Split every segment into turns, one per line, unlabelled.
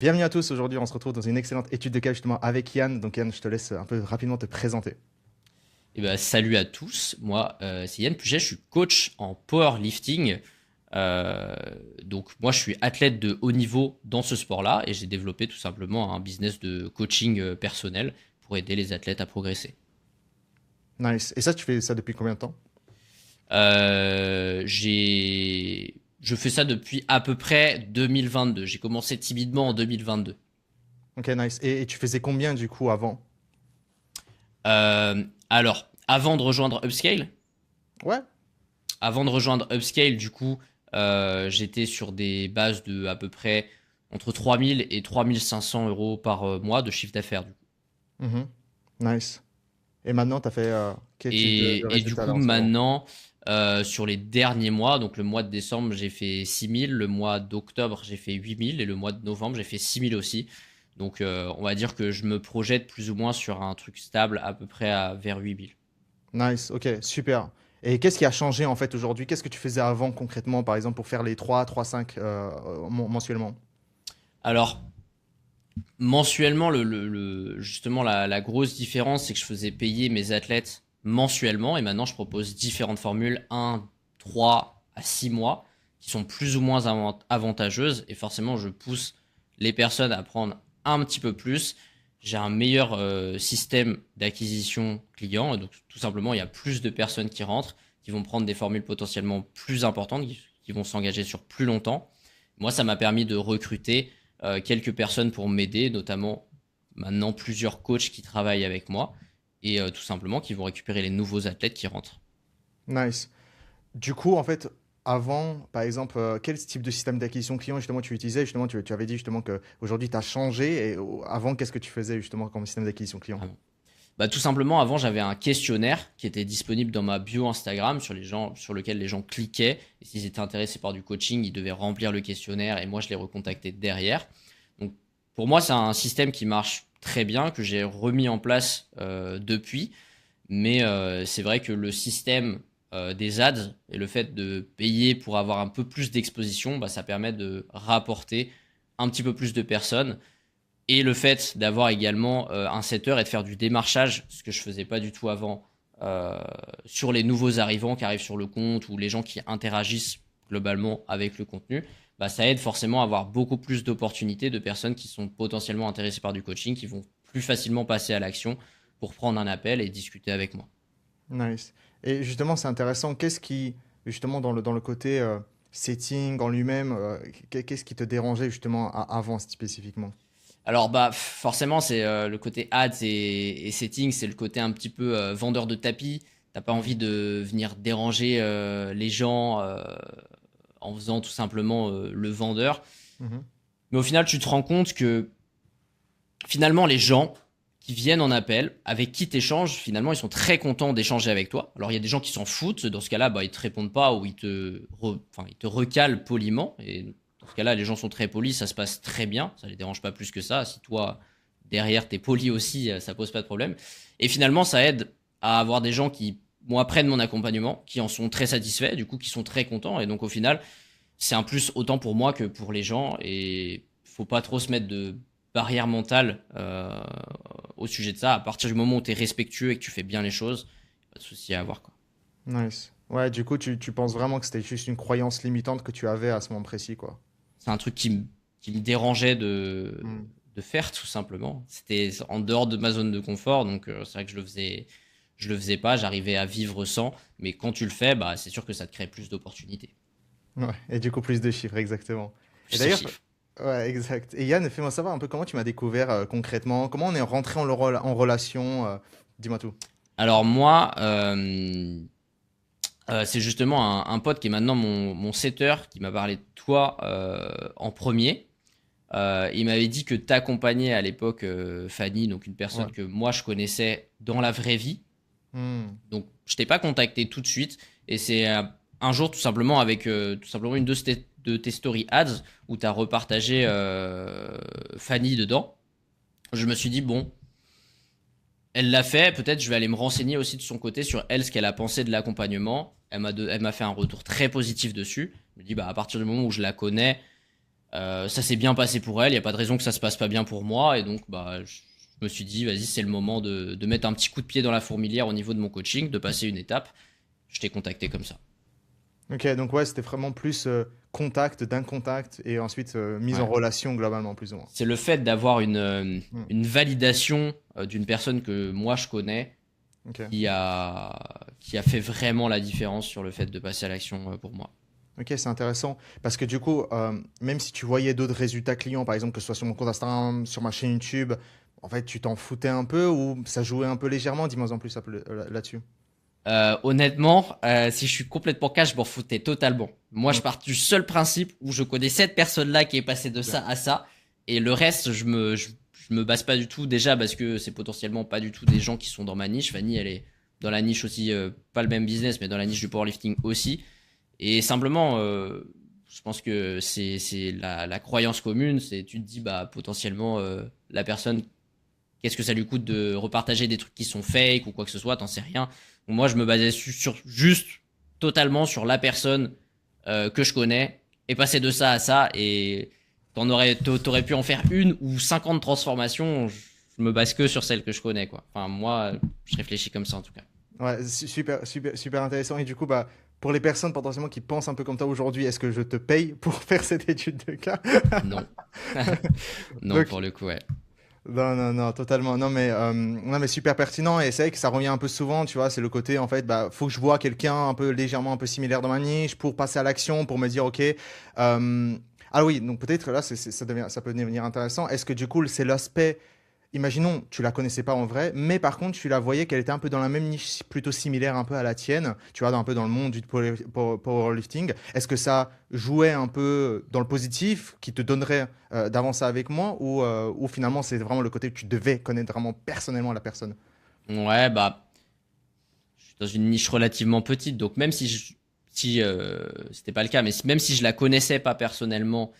Bienvenue à tous, aujourd'hui on se retrouve dans une excellente étude de cas justement avec Yann. Donc Yann, je te laisse un peu rapidement te présenter.
Eh ben, salut à tous, moi c'est Yann Puget, je suis coach en powerlifting. Euh, donc moi je suis athlète de haut niveau dans ce sport-là et j'ai développé tout simplement un business de coaching personnel pour aider les athlètes à progresser.
Nice. Et ça, tu fais ça depuis combien de temps?
Je fais ça depuis à peu près 2022. J'ai commencé timidement en 2022.
Ok, nice. Et tu faisais combien du coup avant?
Alors,
Ouais.
avant de rejoindre Upscale, du coup, j'étais sur des bases de à peu près entre 3000 et 3500 euros par mois de chiffre d'affaires.
Mhm. Nice. Et maintenant, tu as fait quel type de
Et du
résultat là
coup,
en ce moment?
maintenant, sur les derniers mois, donc le mois de décembre, j'ai fait 6000, le mois d'octobre, j'ai fait 8000 et le mois de novembre, j'ai fait 6000 aussi. Donc, on va dire que je me projette plus ou moins sur un truc stable à peu près vers 8000.
Nice, ok, super. Et qu'est-ce qui a changé en fait aujourd'hui? Qu'est-ce que tu faisais avant concrètement, par exemple, pour faire les 3, 3, 5 mensuellement?
Alors, mensuellement, justement, la grosse différence, c'est que je faisais payer mes athlètes mensuellement et maintenant je propose différentes formules, 3 à 6 mois, qui sont plus ou moins avantageuses et forcément je pousse les personnes à prendre un petit peu plus. J'ai un meilleur système d'acquisition client et donc tout simplement il y a plus de personnes qui rentrent, qui vont prendre des formules potentiellement plus importantes, qui vont s'engager sur plus longtemps. Moi, ça m'a permis de recruter quelques personnes pour m'aider, notamment maintenant plusieurs coachs qui travaillent avec moi et tout simplement qui vont récupérer les nouveaux athlètes qui rentrent.
Nice. Du coup, en fait, avant, par exemple, quel type de système d'acquisition client justement tu utilisais? Justement, tu avais dit justement que aujourd'hui tu as changé. Et avant, qu'est-ce que tu faisais justement comme système d'acquisition client?
Vraiment. Bah, tout simplement, avant, j'avais un questionnaire qui était disponible dans ma bio Instagram sur les gens, sur lequel les gens cliquaient. Et s'ils étaient intéressés par du coaching, ils devaient remplir le questionnaire et moi, je les recontactais derrière. Donc, pour moi, c'est un système qui marche très bien, que j'ai remis en place depuis. Mais c'est vrai que le système des ads et le fait de payer pour avoir un peu plus d'exposition, bah, ça permet de rapporter un petit peu plus de personnes. Et le fait d'avoir également un setter et de faire du démarchage, ce que je faisais pas du tout avant, sur les nouveaux arrivants qui arrivent sur le compte ou les gens qui interagissent globalement avec le contenu, bah, ça aide forcément à avoir beaucoup plus d'opportunités de personnes qui sont potentiellement intéressées par du coaching, qui vont plus facilement passer à l'action pour prendre un appel et discuter avec moi.
Nice. Et justement, c'est intéressant. Qu'est-ce qui, justement, dans le côté setting en lui-même, qu'est-ce qui te dérangeait justement avant spécifiquement?
Alors bah forcément c'est le côté ads et settings, c'est le côté un petit peu vendeur de tapis. T'as pas envie de venir déranger les gens en faisant tout simplement le vendeur.
Mhm.
Mais au final tu te rends compte que finalement les gens qui viennent en appel, avec qui t'échanges, finalement ils sont très contents d'échanger avec toi. Alors il y a des gens qui s'en foutent, dans ce cas-là bah, ils te répondent pas ou ils te recalent poliment. Et dans ce cas-là les gens sont très polis, ça se passe très bien, ça les dérange pas plus que ça. Si toi derrière t'es poli aussi, ça pose pas de problème. Et finalement ça aide à avoir des gens qui moi prennent mon accompagnement, qui en sont très satisfaits, du coup qui sont très contents. Et donc au final c'est un plus autant pour moi que pour les gens et faut pas trop se mettre de barrière mentale au sujet de ça. À partir du moment où tu es respectueux et que tu fais bien les choses, pas de souci à avoir quoi.
Nice. Ouais, du coup, tu penses vraiment que c'était juste une croyance limitante que tu avais à ce moment précis, quoi.
C'est un truc qui me dérangeait
Hmm.
de faire tout simplement. C'était en dehors de ma zone de confort, donc c'est vrai que je le faisais pas, j'arrivais à vivre sans, mais quand tu le fais, bah c'est sûr que ça te crée plus d'opportunités,
Ouais, et du coup, plus de chiffres, exactement. Et
plus de
d'ailleurs,
chiffres.
ouais, exact. Et Yann, fais-moi savoir un peu comment tu m'as découvert concrètement, comment on est rentré en relation, dis-moi tout.
Alors moi, c'est justement un pote qui est maintenant mon setter qui m'a parlé de toi en premier. Il m'avait dit que t'accompagnais à l'époque Fanny, donc une
Ouais.
personne que moi je connaissais dans la vraie vie.
Hmm.
Donc je t'ai pas contacté tout de suite. Et c'est un jour tout simplement avec tout simplement une de tes story ads où tu as repartagé Fanny dedans. Je me suis dit, bon, elle l'a fait, peut-être je vais aller me renseigner aussi de son côté sur elle, ce qu'elle a pensé de l'accompagnement. Elle m'a fait un retour très positif dessus. Je me dis, bah, à partir du moment où je la connais, Ça s'est bien passé pour elle, il n'y a pas de raison que ça se passe pas bien pour moi. Et donc, bah, je me suis dit, vas-y, c'est le moment de mettre un petit coup de pied dans la fourmilière au niveau de mon coaching, de passer une étape. Je t'ai contacté comme ça.
Ok, donc ouais, c'était vraiment plus contact, d'un contact, et ensuite mise en
Ouais.
relation globalement, plus ou moins.
C'est le fait d'avoir
Hmm.
une validation d'une personne que moi je connais
Ok.
qui a fait vraiment la différence sur le fait de passer à l'action pour moi.
Ok, c'est intéressant. Parce que du coup, même si tu voyais d'autres résultats clients, par exemple, que ce soit sur mon compte Instagram, sur ma chaîne YouTube, en fait, tu t'en foutais un peu ou ça jouait un peu légèrement? Dis-moi en plus un peu là-dessus.
Honnêtement, si je suis complètement cash, je m'en foutais totalement. Moi, je
Ok.
pars du seul principe où je connais cette personne-là qui est passée de ça à ça, et le reste, je me base pas du tout. Déjà parce que c'est potentiellement pas du tout des gens qui sont dans ma niche. Fanny, elle est dans la niche aussi, pas le même business, mais dans la niche du powerlifting aussi. Et simplement, je pense que c'est la croyance commune. C'est tu te dis bah potentiellement la personne, qu'est-ce que ça lui coûte de repartager des trucs qui sont fake ou quoi que ce soit, t'en sais rien. Moi, je me basais juste totalement sur la personne que je connais et passer de ça à ça. Et t'aurais pu en faire une ou 50 transformations. Je me base que sur celle que je connais, quoi. Enfin, moi, je réfléchis comme ça en tout cas.
Ouais, super, super, super intéressant. Et du coup, bah, pour les personnes potentiellement qui pensent un peu comme toi aujourd'hui, est-ce que je te paye pour faire cette étude de cas?
Non. Non,
Donc,
pour le coup, ouais.
non, non, non, totalement. Non, mais super pertinent. Et c'est vrai que ça revient un peu souvent, tu vois. C'est le côté, en fait, bah, faut que je vois quelqu'un un peu légèrement un peu similaire dans ma niche pour passer à l'action, pour me dire, OK. Ah oui, donc peut-être là, ça peut devenir intéressant. Est-ce que du coup, c'est l'aspect. Imaginons, tu la connaissais pas en vrai, mais par contre, tu la voyais qu'elle était un peu dans la même niche, plutôt similaire un peu à la tienne, tu vois, un peu dans le monde du powerlifting. Est-ce que ça jouait un peu dans le positif, qui te donnerait d'avancer avec moi, ou finalement c'est vraiment le côté que tu devais connaître vraiment personnellement la personne?
Ouais, bah, je suis dans une niche relativement petite, donc même si c'était pas le cas, mais même si je la connaissais pas personnellement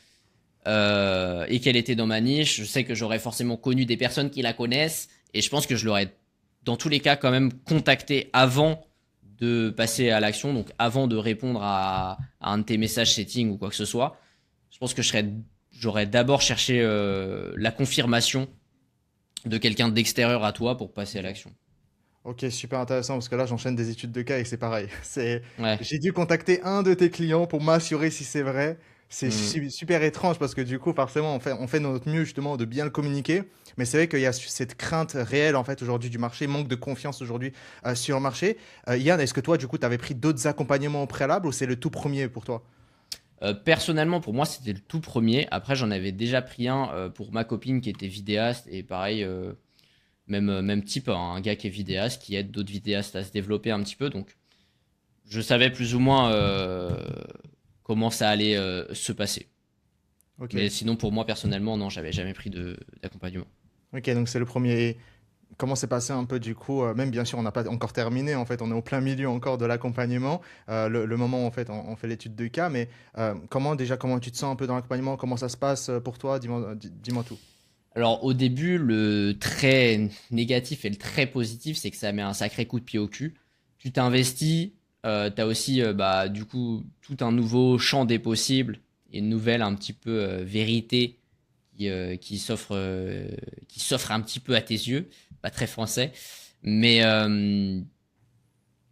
et qu'elle était dans ma niche, je sais que j'aurais forcément connu des personnes qui la connaissent et je pense que je l'aurais dans tous les cas quand même contacté avant de passer à l'action, donc avant de répondre à un de tes messages setting ou quoi que ce soit. Je pense que j'aurais d'abord cherché la confirmation de quelqu'un d'extérieur à toi pour passer à
Ok.
l'action.
Ok, super intéressant parce que là j'enchaîne des études de cas et c'est pareil.
Ouais.
J'ai dû contacter un de tes clients pour m'assurer si c'est vrai. C'est
Hmm.
super étrange parce que du coup, forcément, on fait notre mieux justement de bien le communiquer. Mais c'est vrai qu'il y a cette crainte réelle en fait aujourd'hui du marché, manque de confiance aujourd'hui sur le marché. Yann, est-ce que toi, du coup, tu avais pris d'autres accompagnements au préalable ou c'est le tout premier pour toi?
Personnellement, pour moi, c'était le tout premier. Après, j'en avais déjà pris un pour ma copine qui était vidéaste et pareil, même type, hein, un gars qui est vidéaste qui aide d'autres vidéastes à se développer un petit peu. Donc, je savais plus ou moins comment ça allait se passer. Mais
Ok.
sinon, pour moi, personnellement, non, j'avais jamais pris d'accompagnement.
Ok, donc c'est le premier. Comment s'est passé un peu du coup, même bien sûr on n'a pas encore terminé en fait, on est au plein milieu encore de l'accompagnement, le moment où en fait on fait l'étude de cas, mais comment tu te sens un peu dans l'accompagnement, comment ça se passe pour toi, dis-moi tout.
Alors, au début, le très négatif et le très positif, c'est que ça met un sacré coup de pied au cul. Tu t'investis, tu as aussi, bah, du coup, tout un nouveau champ des possibles et une nouvelle un petit peu vérité qui qui s'offre un petit peu à tes yeux. Pas très français. Mais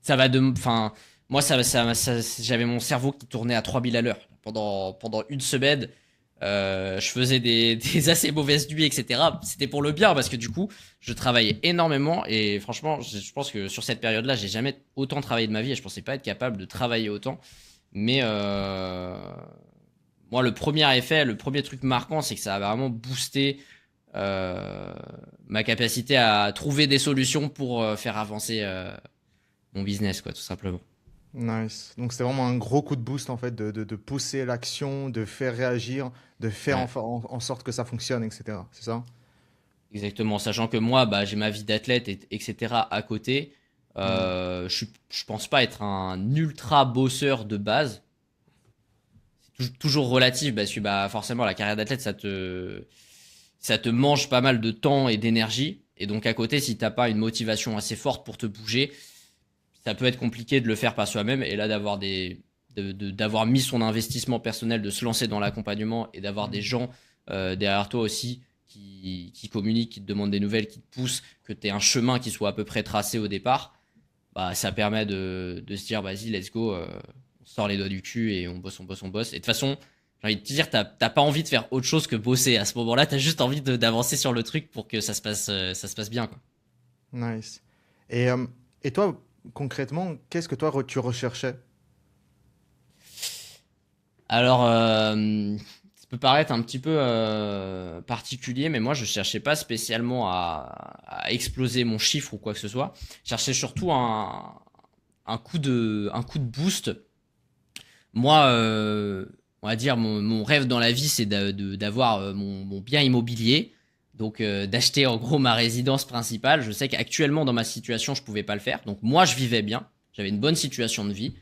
ça va de. Enfin, moi, j'avais mon cerveau qui tournait à 3000 à l'heure pendant une semaine. Je faisais des assez mauvaises nuits, etc. C'était pour le bien parce que du coup, je travaillais énormément et franchement, je pense que sur cette période-là, j'ai jamais autant travaillé de ma vie et je pensais pas être capable de travailler autant. Mais moi, le premier effet, le premier truc marquant, c'est que ça a vraiment boosté euh, ma capacité à trouver des solutions pour faire avancer mon business, quoi, tout simplement.
Nice. Donc c'était vraiment un gros coup de boost en fait de pousser l'action, de faire réagir, de faire
Ouais.
en sorte que ça fonctionne, etc. C'est ça?
Exactement, sachant que moi, bah, j'ai ma vie d'athlète, etc. à côté.
Hmm.
Je pense pas être un ultra bosseur de base. C'est toujours relatif parce que bah, forcément, la carrière d'athlète, ça te mange pas mal de temps et d'énergie. Et donc, à côté, si t'as pas une motivation assez forte pour te bouger, ça peut être compliqué de le faire par soi-même. Et là, d'avoir d'avoir mis son investissement personnel, de se lancer dans l'accompagnement et d'avoir des gens derrière toi aussi qui communiquent, qui te demandent des nouvelles, qui te poussent, que tu aies un chemin qui soit à peu près tracé au départ, bah, ça permet de se dire, vas-y, let's go, on sort les doigts du cul et on bosse, on bosse, on bosse. Et de toute façon, j'ai envie de te dire, t'as pas envie de faire autre chose que bosser. À ce moment-là, t'as juste envie d'avancer sur le truc pour que ça se passe bien, quoi.
Nice. Et, euh, et toi, concrètement, qu'est-ce que toi tu recherchais?
Alors, ça peut paraître un petit peu particulier, mais moi, je cherchais pas spécialement à exploser mon chiffre ou quoi que ce soit. Je cherchais surtout un coup de boost. Moi, on va dire, mon rêve dans la vie, c'est d'avoir mon bien immobilier. Donc, d'acheter en gros ma résidence principale. Je sais qu'actuellement, dans ma situation, je pouvais pas le faire. Donc, moi, je vivais bien. J'avais une bonne situation de vie.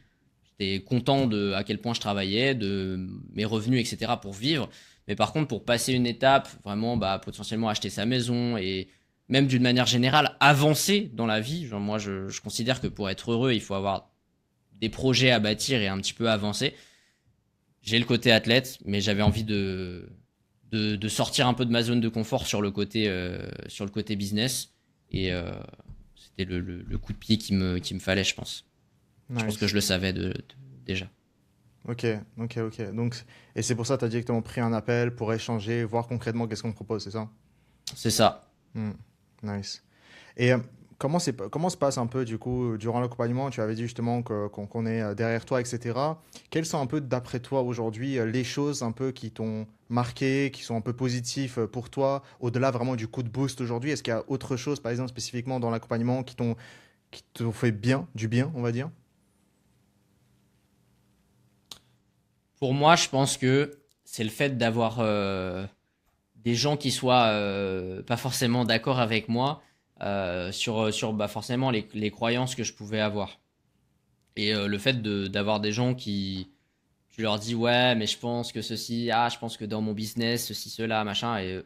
J'étais content de à quel point je travaillais, de mes revenus, etc. pour vivre. Mais par contre, pour passer une étape, vraiment, bah, potentiellement acheter sa maison et même d'une manière générale, avancer dans la vie. Genre, moi, je considère que pour être heureux, il faut avoir des projets à bâtir et un petit peu avancer. J'ai le côté athlète, mais j'avais envie de sortir un peu de ma zone de confort sur le côté business. Et c'était le coup de pied qu'il me fallait, je pense. Je pense que je
Nice.
le savais déjà.
Ok, ok, ok. Donc, et c'est pour ça que tu as directement pris un appel pour échanger, voir concrètement qu'est-ce qu'on te propose, c'est ça?
C'est ça.
Hmm. Nice. Et comment se passe un peu, du coup, durant l'accompagnement, tu avais dit justement qu'on est derrière toi, etc. Quelles sont un peu, d'après toi, aujourd'hui, les choses un peu qui t'ont marqué, qui sont un peu positifs pour toi, au-delà vraiment du coup de boost aujourd'hui? Est-ce qu'il y a autre chose, par exemple, spécifiquement dans l'accompagnement, qui t'ont fait bien, du bien, on va dire?
Pour moi, je pense que c'est le fait d'avoir des gens qui soient pas forcément d'accord avec moi sur bah, forcément les croyances que je pouvais avoir. Et le fait d'avoir des gens tu leur dis ouais, mais je pense que ceci, ah, je pense que dans mon business, ceci, cela, machin, et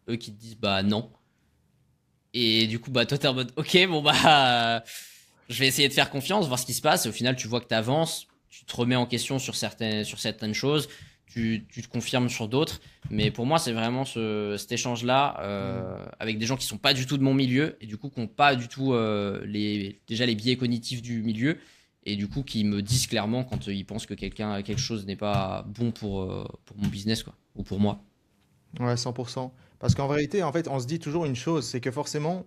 eux qui te disent bah non. Et du coup, bah toi t'es en mode ok, bon bah je vais essayer de faire confiance, voir ce qui se passe. Et au final, tu vois que tu avances, tu te remets en question sur certaines choses, tu te confirmes sur d'autres. Mais pour moi, c'est vraiment cet échange-là
Hmm.
avec des gens qui sont pas du tout de mon milieu et du coup qui n'ont pas du tout déjà les biais cognitifs du milieu et du coup qui me disent clairement quand ils pensent que quelque chose n'est pas bon pour mon business quoi, ou pour moi.
Ouais, 100%. Parce qu'en vérité, en fait, on se dit toujours une chose, c'est que forcément,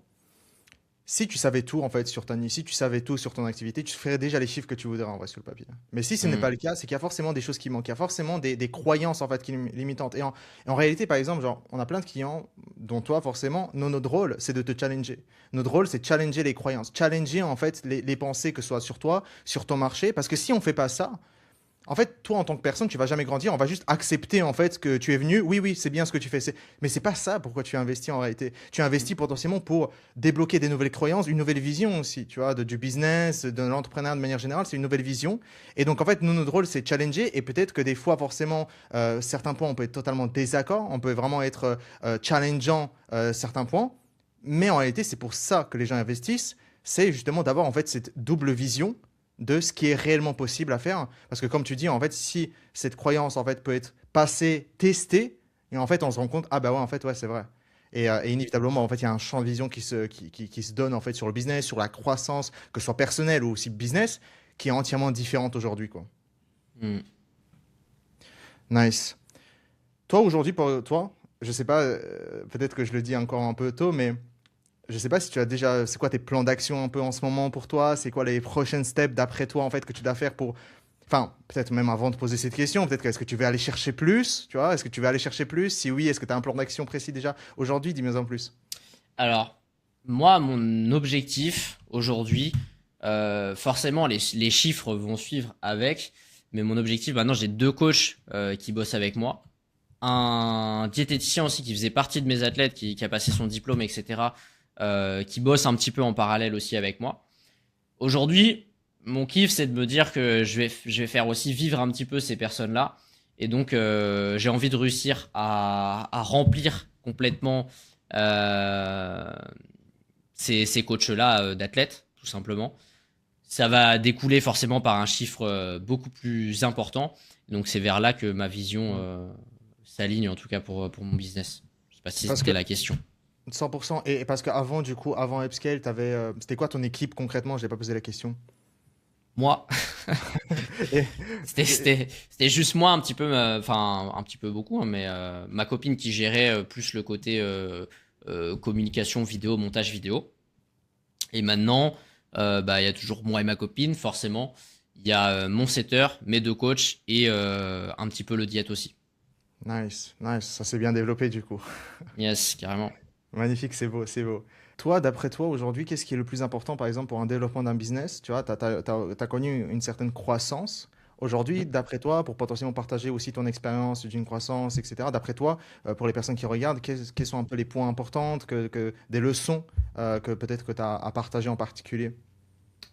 si tu savais tout en fait sur ta niche, si tu savais tout sur ton activité, tu ferais déjà les chiffres que tu voudrais en vrai sur le papier. Mais si ce n'est pas
Mm.
le cas, c'est qu'il y a forcément des choses qui manquent, il y a forcément des croyances en fait limitantes. Et en réalité, par exemple, genre, on a plein de clients, dont toi forcément, notre rôle, c'est de te challenger. Notre rôle, c'est de challenger les croyances, challenger en fait les pensées que ce soit sur toi, sur ton marché. Parce que si on fait pas ça, en fait, toi, en tant que personne, tu vas jamais grandir. On va juste accepter, en fait, que tu es venu. Oui, oui, c'est bien ce que tu fais. Mais c'est pas ça pourquoi tu investis en réalité. Tu investis potentiellement pour débloquer des nouvelles croyances, une nouvelle vision aussi, tu vois, du business, de l'entrepreneuriat de manière générale. C'est une nouvelle vision. Et donc, en fait, nous, notre rôle, c'est de challenger. Et peut-être que des fois, forcément, certains points, on peut être totalement désaccord. On peut vraiment être challengeant certains points. Mais en réalité, c'est pour ça que les gens investissent. C'est justement d'avoir, en fait, cette double vision de ce qui est réellement possible à faire. Parce que comme tu dis, en fait, si cette croyance en fait peut être passée, testée, et en fait on se rend compte, ah bah ouais, en fait, ouais, c'est vrai. Et inévitablement, en fait, il y a un champ de vision qui se donne en fait sur le business, sur la croissance, que ce soit personnelle ou aussi business, qui est entièrement différente aujourd'hui, quoi.
Mm.
Nice. Toi, aujourd'hui, pour toi, je sais pas, peut-être que je le dis encore un peu tôt, mais je sais pas si tu as déjà, c'est quoi tes plans d'action un peu en ce moment pour toi? C'est quoi les prochaines steps d'après toi en fait que tu dois faire pour, enfin, peut-être même avant de poser cette question, peut-être que est-ce que tu veux aller chercher plus, tu vois? Est-ce que tu veux aller chercher plus? Si oui, est-ce que tu as un plan d'action précis déjà aujourd'hui? Dis-moi en plus.
Alors, moi, mon objectif aujourd'hui, forcément, les chiffres vont suivre avec, mais mon objectif, maintenant, j'ai deux coachs qui bossent avec moi. Un diététicien aussi qui faisait partie de mes athlètes, qui a passé son diplôme, etc., qui bosse un petit peu en parallèle aussi avec moi. Aujourd'hui, mon kiff, c'est de me dire que je vais faire aussi vivre un petit peu ces personnes-là. Et donc, j'ai envie de réussir à remplir complètement euh, ces coachs-là d'athlètes, tout simplement. ça va découler forcément par un chiffre beaucoup plus important. Donc c'est vers là que ma vision s'aligne, en tout cas pour mon business. Je sais pas si
Parce
c'était
que
la question.
100%. Et parce qu'avant, du coup, avant Upscale, c'était quoi ton équipe concrètement? Je n'ai pas posé la question.
Moi,
Et, et-
c'était juste moi un petit peu, enfin un petit peu beaucoup, hein, mais ma copine qui gérait plus le côté communication vidéo, montage vidéo. Et maintenant, bah il y a toujours moi et ma copine, forcément. Il y a mon setter, mes deux coachs et un petit peu le diète aussi.
Nice, nice. Ça s'est bien développé du coup.
Yes, carrément.
Magnifique, c'est beau, c'est beau. Toi, d'après toi, aujourd'hui, qu'est-ce qui est le plus important, par exemple, pour un développement d'un business? Tu vois, tu as connu une certaine croissance. Aujourd'hui, d'après toi, pour potentiellement partager aussi ton expérience d'une croissance, etc., d'après toi, pour les personnes qui regardent, quels sont un peu les points importants, des leçons que peut-être que tu as à partager en particulier?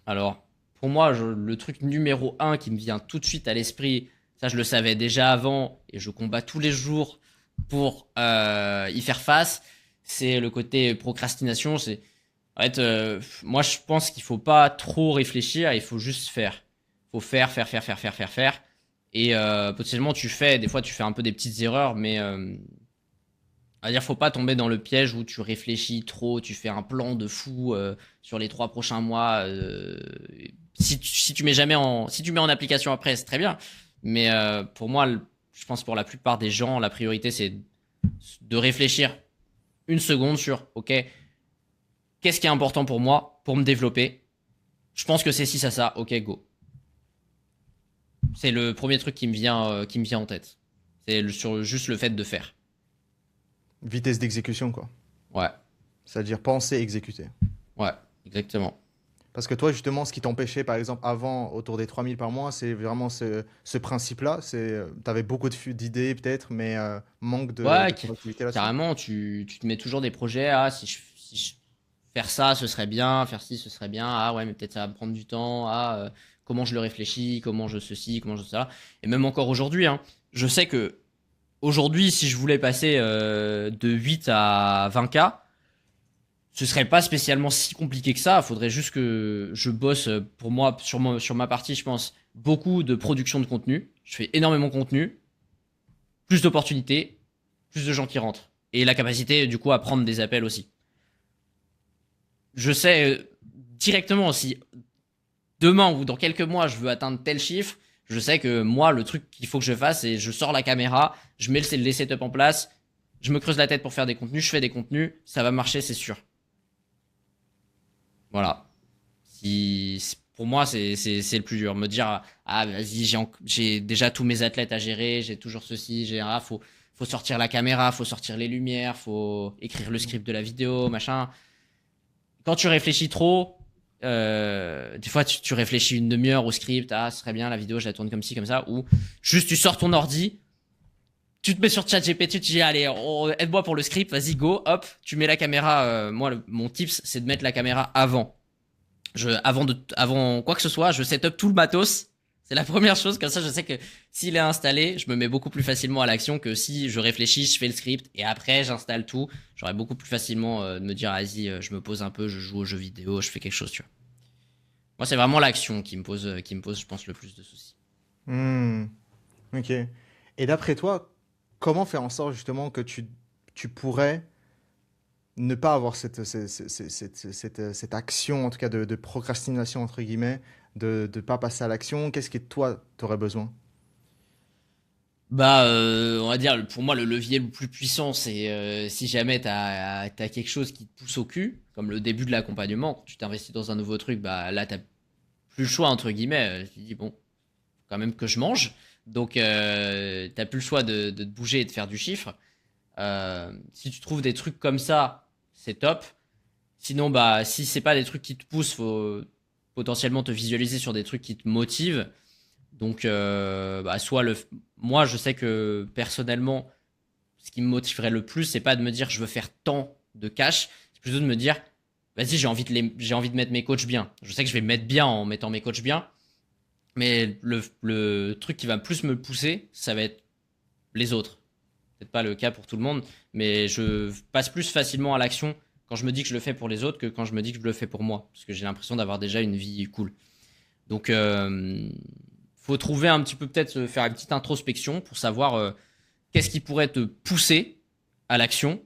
Alors, pour moi, le truc numéro un qui me vient tout de suite à l'esprit, ça je le savais déjà avant et je combats tous les jours pour y faire face, c'est le côté procrastination. En fait, moi je pense qu'il faut pas trop réfléchir, il faut juste faire. Il faut faire, faire, faire, faire, faire, faire, faire. Et potentiellement des fois tu fais un peu des petites erreurs, mais à dire, faut pas tomber dans le piège où tu réfléchis trop, tu fais un plan de fou sur les 3 prochains mois. Si tu mets en application après, c'est très bien. Mais pour moi, je pense pour la plupart des gens, la priorité c'est de réfléchir une seconde sur, ok, qu'est-ce qui est important pour moi pour me développer. Je pense que c'est si ça, ok, go. C'est le premier truc qui me vient en tête. Sur juste le fait de faire.
Vitesse d'exécution, quoi.
Ouais,
C'est-à-dire penser, exécuter.
ouais, exactement.
Parce que toi, justement, ce qui t'empêchait, par exemple, avant, autour des 3000 par mois, c'est vraiment ce principe-là. Tu avais beaucoup d'idées, peut-être, mais manque
Ouais,
de productivité là-dessus.
carrément, tu te mets toujours des projets. Ah, faire ça, ce serait bien. Faire ci, ce serait bien. Ah, ouais, mais peut-être ça va me prendre du temps. Ah, comment je le réfléchis, comment je ceci, comment je ça. Et même encore aujourd'hui, hein, je sais que aujourd'hui, si je voulais passer de 8 à 20K, ce serait pas spécialement si compliqué que ça. Il faudrait juste que je bosse pour moi, sur ma partie, je pense, beaucoup de production de contenu. Je fais énormément de contenu, plus d'opportunités, plus de gens qui rentrent. Et la capacité, du coup, à prendre des appels aussi. Je sais directement si demain ou dans quelques mois, je veux atteindre tel chiffre, je sais que moi, le truc qu'il faut que je fasse, c'est je sors la caméra, je mets les setups en place, je me creuse la tête pour faire des contenus, je fais des contenus, ça va marcher, c'est sûr. Voilà. Pour moi, c'est le plus dur. Me dire, ah, vas-y, j'ai déjà tous mes athlètes à gérer, j'ai toujours ceci, faut sortir la caméra, faut sortir les lumières, faut écrire le script de la vidéo, machin. Quand tu réfléchis trop, des fois, tu réfléchis une demi-heure au script, ah, ce serait bien, la vidéo, je la tourne comme ci, comme ça, ou juste tu sors ton ordi, tu te mets sur ChatGPT, tu te dis, allez, aide-moi pour le script, vas-y, go, hop, tu mets la caméra. Moi, mon tips, c'est de mettre la caméra avant. Avant quoi que ce soit, je set up tout le matos. C'est la première chose, comme ça je sais que s'il est installé, je me mets beaucoup plus facilement à l'action que si je réfléchis, je fais le script et après j'installe tout. J'aurais beaucoup plus facilement de me dire, vas-y, je me pose un peu, je joue aux jeux vidéo, je fais quelque chose, tu vois. Moi, c'est vraiment l'action qui me pose, je pense, le plus de soucis.
Hmm, ok. Et d'après toi, comment faire en sorte, justement, que tu pourrais ne pas avoir cette action, en tout cas de procrastination, entre guillemets, de ne pas passer à l'action? Qu'est-ce que toi, tu aurais besoin?
Bah, on va dire, pour moi, le levier le plus puissant, c'est si jamais t'as quelque chose qui te pousse au cul, comme le début de l'accompagnement, quand tu t'investis dans un nouveau truc, bah là, t'as plus le choix, entre guillemets. Tu te dis, bon, quand même que je mange. Donc, t'as plus le choix de te bouger et de faire du chiffre. Si tu trouves des trucs comme ça, c'est top. Sinon, bah, si c'est pas des trucs qui te poussent, faut potentiellement te visualiser sur des trucs qui te motivent. Donc, bah, moi, je sais que personnellement, ce qui me motiverait le plus, c'est pas de me dire je veux faire tant de cash, c'est plutôt de me dire, vas-y, j'ai envie de mettre mes coachs bien. Je sais que je vais me mettre bien en mettant mes coachs bien, mais le truc qui va plus me pousser, ça va être les autres. Peut-être pas le cas pour tout le monde, mais je passe plus facilement à l'action quand je me dis que je le fais pour les autres que quand je me dis que je le fais pour moi, parce que j'ai l'impression d'avoir déjà une vie cool. Donc, faut trouver un petit peu, peut-être faire une petite introspection pour savoir qu'est-ce qui pourrait te pousser à l'action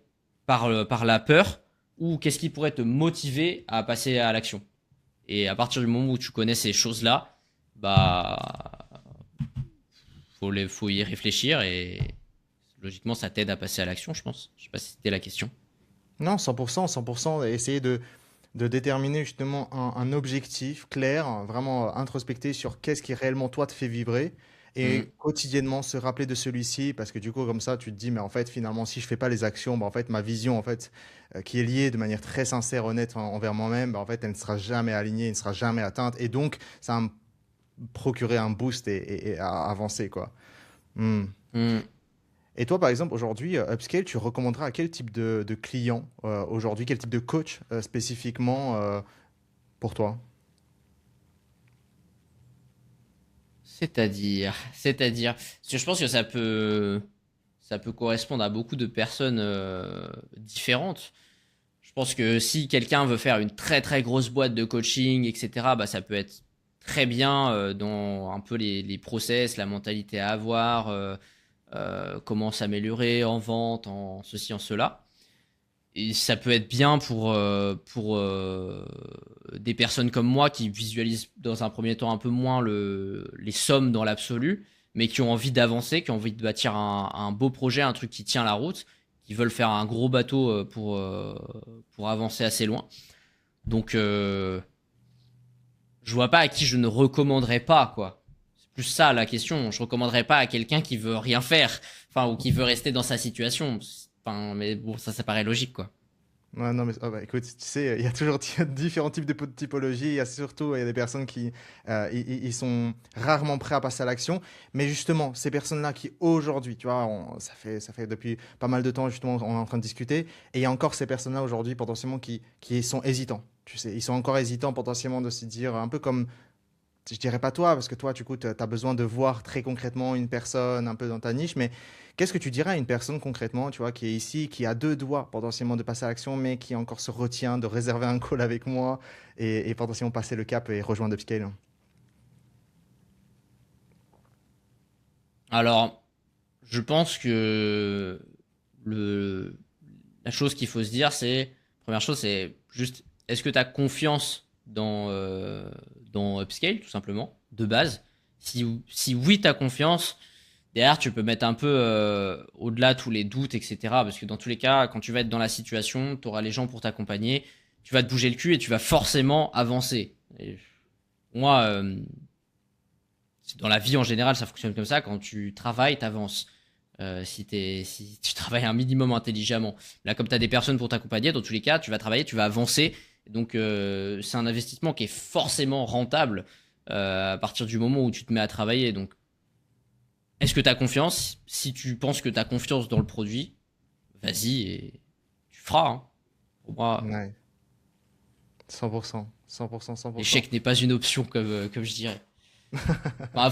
par la peur ou qu'est-ce qui pourrait te motiver à passer à l'action. Et à partir du moment où tu connais ces choses-là, bah, faut y réfléchir et logiquement, ça t'aide à passer à l'action, je pense. Je sais pas si c'était la question.
Non, 100%, 100%, essayer de déterminer justement un objectif clair, vraiment introspecter sur qu'est-ce qui réellement toi te fait vibrer
Hmm.
et quotidiennement se rappeler de celui-ci parce que du coup comme ça tu te dis mais en fait finalement si je fais pas les actions bah, en fait ma vision en fait qui est liée de manière très sincère honnête envers moi-même bah, en fait elle ne sera jamais alignée, elle ne sera jamais atteinte et donc ça va me procurer un boost et à avancer quoi. Hmm.
Hmm.
Et toi, par exemple, aujourd'hui, Upscale, tu recommanderais à quel type de client aujourd'hui, quel type de coach spécifiquement pour toi?
Parce que je pense que ça peut correspondre à beaucoup de personnes différentes. Je pense que si quelqu'un veut faire une très très grosse boîte de coaching, etc., bah, ça peut être très bien dans un peu les process, la mentalité à avoir, comment s'améliorer en vente, en ceci, en cela. Et ça peut être bien pour des personnes comme moi qui visualisent dans un premier temps un peu moins les sommes dans l'absolu, mais qui ont envie d'avancer, qui ont envie de bâtir un beau projet, un truc qui tient la route, qui veulent faire un gros bateau pour avancer assez loin. Donc, je vois pas à qui je ne recommanderais pas, quoi. C'est plus ça la question. Je recommanderais pas à quelqu'un qui veut rien faire, enfin, ou qui veut rester dans sa situation. Enfin, mais bon, ça paraît logique, quoi.
Ouais, non, mais bah, écoute, tu sais, il y a toujours différents types de typologies. Il y a surtout il y a des personnes qui ils sont rarement prêts à passer à l'action. Mais justement, ces personnes-là qui aujourd'hui, tu vois, ça fait depuis pas mal de temps, justement, on est en train de discuter. Et il y a encore ces personnes-là aujourd'hui, potentiellement, qui sont hésitants. Tu sais, ils sont encore hésitants potentiellement de se dire, un peu comme je dirais pas toi, parce que toi, du coup, tu as besoin de voir très concrètement une personne un peu dans ta niche, mais qu'est-ce que tu dirais à une personne concrètement, tu vois, qui est ici, qui a deux doigts potentiellement de passer à l'action, mais qui encore se retient de réserver un call avec moi et potentiellement passer le cap et rejoindre Upscale?
Alors, je pense que le, la chose qu'il faut se dire, première chose, c'est juste, est-ce que tu as confiance dans Upscale, tout simplement, de base? Si oui, tu as confiance, derrière, tu peux mettre un peu au-delà tous les doutes, etc. Parce que dans tous les cas, quand tu vas être dans la situation, tu auras les gens pour t'accompagner, tu vas te bouger le cul et tu vas forcément avancer. Et moi, dans la vie en général, ça fonctionne comme ça. Quand tu travailles, tu avances. Si tu travailles un minimum intelligemment. Là, comme tu as des personnes pour t'accompagner, dans tous les cas, tu vas travailler, tu vas avancer. Donc, c'est un investissement qui est forcément rentable à partir du moment où tu te mets à travailler. Donc, est-ce que tu as confiance? Si tu penses que tu as confiance dans le produit, vas-y et tu feras, hein. Pour moi,
Ouais, 100%, 100%, 100%.
l'échec n'est pas une option, comme je dirais. Bah,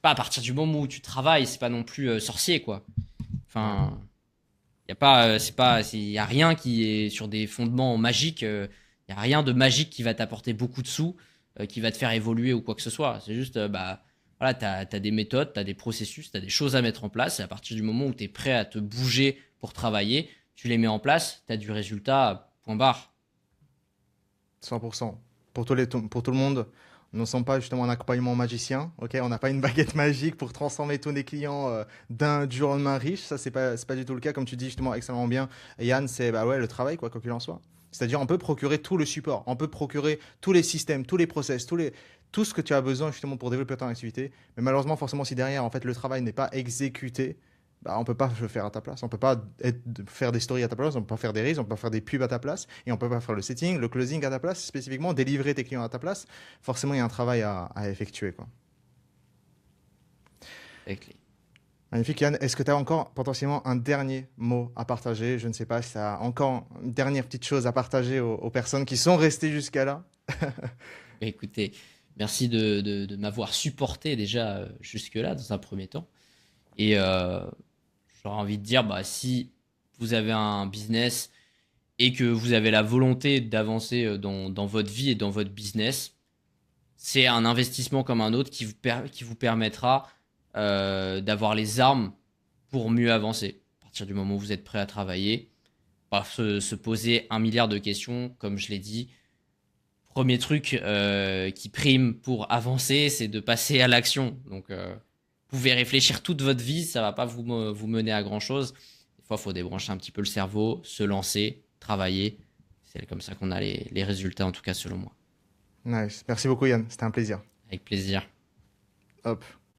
pas à partir du moment où tu travailles, c'est pas non plus sorcier, quoi.
Ouais,
Enfin, y a pas, c'est pas, y a rien qui est sur des fondements magiques. Y a rien de magique qui va t'apporter beaucoup de sous, qui va te faire évoluer ou quoi que ce soit. C'est juste, bah, voilà, t'as des méthodes, t'as des processus, t'as des choses à mettre en place. Et à partir du moment où t'es prêt à te bouger pour travailler, tu les mets en place, t'as du résultat. Point barre.
100%. Pour tout le monde, nous ne sommes pas justement un accompagnement magicien, ok? On n'a pas une baguette magique pour transformer tous les clients du jour au lendemain riches. Ça, c'est pas du tout le cas. Comme tu dis justement extrêmement bien, Yann, c'est bah ouais, le travail, quoi qu'il en soit. C'est-à-dire, on peut procurer tout le support, on peut procurer tous les systèmes, tous les process, tout ce que tu as besoin justement pour développer ton activité. Mais malheureusement, forcément, si derrière, en fait, le travail n'est pas exécuté, bah, on peut pas le faire à ta place. On peut pas faire des stories à ta place, on peut pas faire des reels, on peut pas faire des pubs à ta place, et on peut pas faire le setting, le closing à ta place, spécifiquement délivrer tes clients à ta place. Forcément, il y a un travail à effectuer, quoi.
Avec les-
Magnifique, Yann. Est-ce que tu as encore potentiellement un dernier mot à partager? Je ne sais pas si tu as encore une dernière petite chose à partager aux personnes qui sont restées jusqu'à là.
Bah, écoutez, merci de m'avoir supporté déjà jusque-là dans un premier temps. Et j'aurais envie de dire, bah, si vous avez un business et que vous avez la volonté d'avancer dans votre vie et dans votre business, c'est un investissement comme un autre qui vous permettra d'avoir les armes pour mieux avancer. À partir du moment où vous êtes prêt à travailler, pas se poser 1 milliard de questions, comme je l'ai dit. Premier truc qui prime pour avancer, c'est de passer à l'action. Donc, vous pouvez réfléchir toute votre vie, ça va pas vous mener à grand chose. Des fois, il faut débrancher un petit peu le cerveau, se lancer, travailler. C'est comme ça qu'on a les résultats, en tout cas selon moi.
Nice. Merci beaucoup, Yann. C'était un plaisir.
Avec plaisir.
Hop.